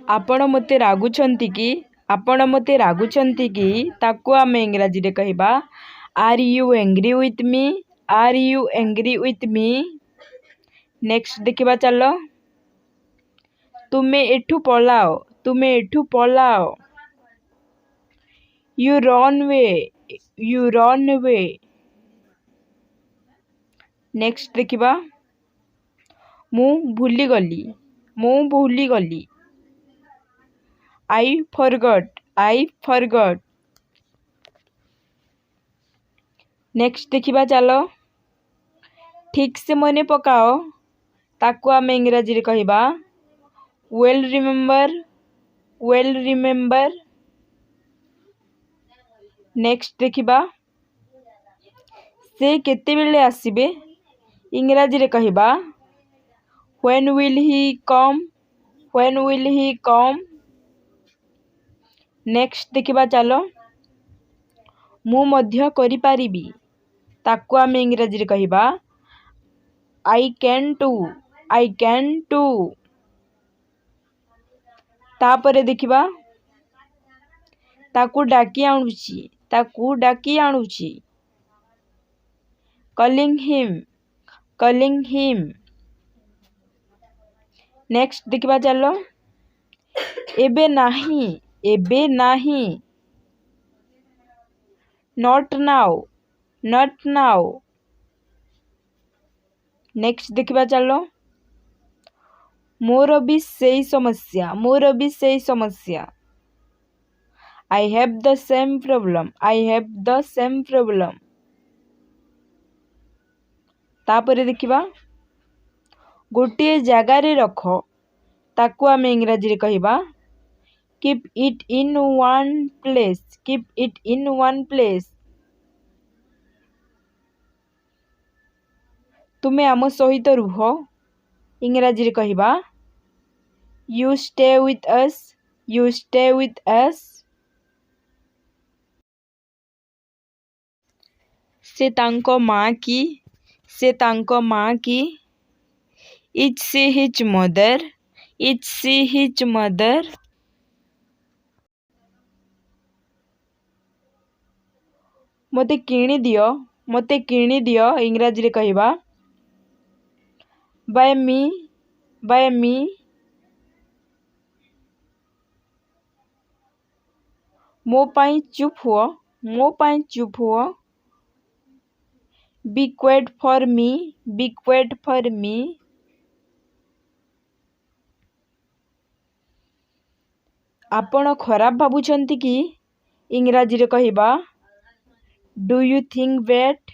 आपण मते रागुछंती कि आपण मते रागुछंती कि ताकू आमे इंग्राजी रे कहबा are you angry with me are you angry with me. Next देखिबा चलो तुमे एठू पलाओ तुमे एठू पलाओ you run way you run way. Next देखिबा मु भूली गली मु भूली गली I forgot I forgot. Next देखिबा चलो ठीक से मने पकाओ ताकू आमे इंग्राजी रे कहबा well remember well remember. Next देखिबा से केते बेले आसीबे इंग्राजी रे कहबा when will he come when will he come. Next देखिबा चलो मु मध्य करि पारिबी ताकू आमे इंग्राजी रे कहबा I can too I can too. तापरे देखिबा ताकू डाकी आणुची ताकू डाकी आणुची calling him calling him. Next देखिबा चलो एबे नाही एबे नाही not now not now. Next देखिबा चलो मोर भी सेही समस्या मोर भी सेही समस्या I have the same problem I have the same problem. तापरे देखिबा गोटे जगार रख ताकू आमे इंग्राजी रे कहबा keep it in one place keep it in one place. तुमे आम सहित रुह इंग्राजी रे कहबा you stay with us you stay with us. से तांको माँ की से तांको माँ की is see his mother is see his mother. मते किणी दियो इंग्राजी रे कहबा बाय मी बाय मी। मो पाई चुप हुओ मो पाई चुप हुओ be quiet for me be quiet for me. आपण खराब भाबुछंती कि इंग्राजी रे कहबा do you think bad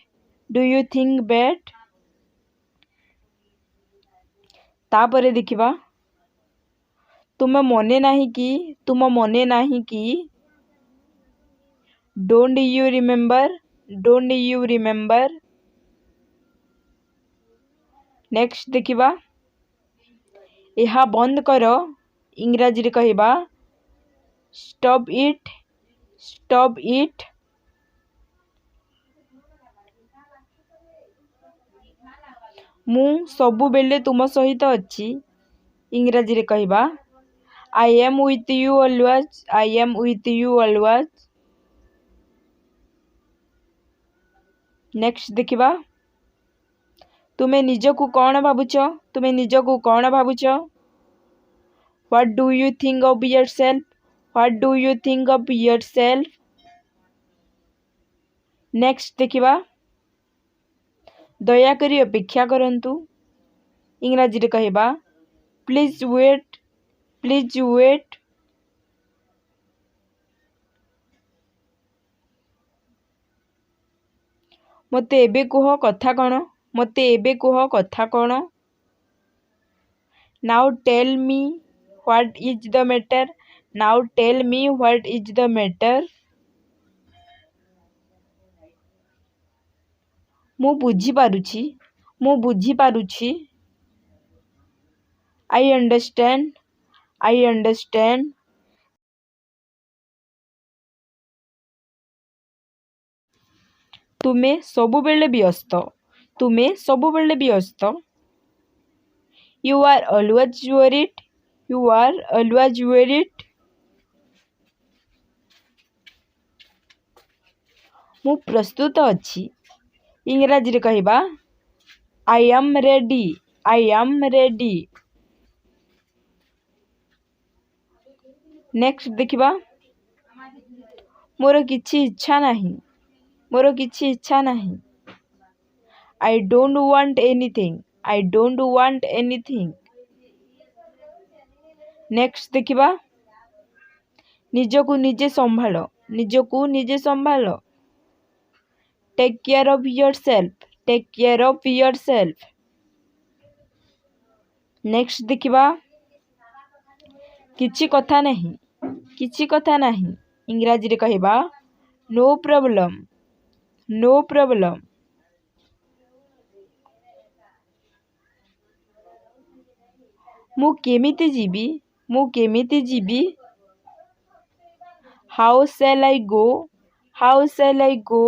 do you think bad. तापरे देखिबा तुम मने नाही कि तुम मने नाही कि don't you remember don't you remember. Next देखिबा एहा बंद करो इंग्राजी रे कहबा स्टॉप इट स्टॉप इट। मु सबु बेले तुम सहित अच्छी इंग्राजी रे कहबा I am with you always I am with you always. Next देखिबा तुमे निजकू कौन भाबुछ तुमे निजकू कौन भाबुछ what do you think of yourself what do you think of yourself. Next देखिबा दया करी अपेक्षा करंतु इंग्राजी रे कहबा प्लीज वेट प्लीज वेट। मते एबे कुह कथा कौन मते एबे कुह कथा कौन now tell me what is the matter now tell me what is the matter. मु बुझी पारुछि आई अंडरस्टैंड आई अंडरस्टैंड। तुमे सबुबेले व्यस्त तुमे सबुबेले व्यस्त you are always worried You are always worried. ମୁଁ ପ୍ରସ୍ତୁତ ଅଛି। ଇଂରାଜୀରେ କହିବା I am ready. I am ready. Next ଦେଖିବା ମୋର କିଛି ଇଚ୍ଛା ନାହିଁ। ମୋର କିଛି ଇଚ୍ଛା ନାହିଁ। I don't want anything. I don't want anything. Next ଦେଖିବା ନିଜକୁ ନିଜେ ସମ୍ଭାଳ। ନିଜକୁ ନିଜେ ସମ୍ଭାଳ। Take care of yourself. Take care of yourself. Next ଦେଖିବା କିଛି କଥା ନାହିଁ। କିଛି କଥା ନାହିଁ। ଇଂରାଜୀରେ କହିବା no problem. No problem. ମୁଁ କେମିତି ଯିବି? ମୁଁ କେମିତି ଯିବି? How shall I go? How shall I go?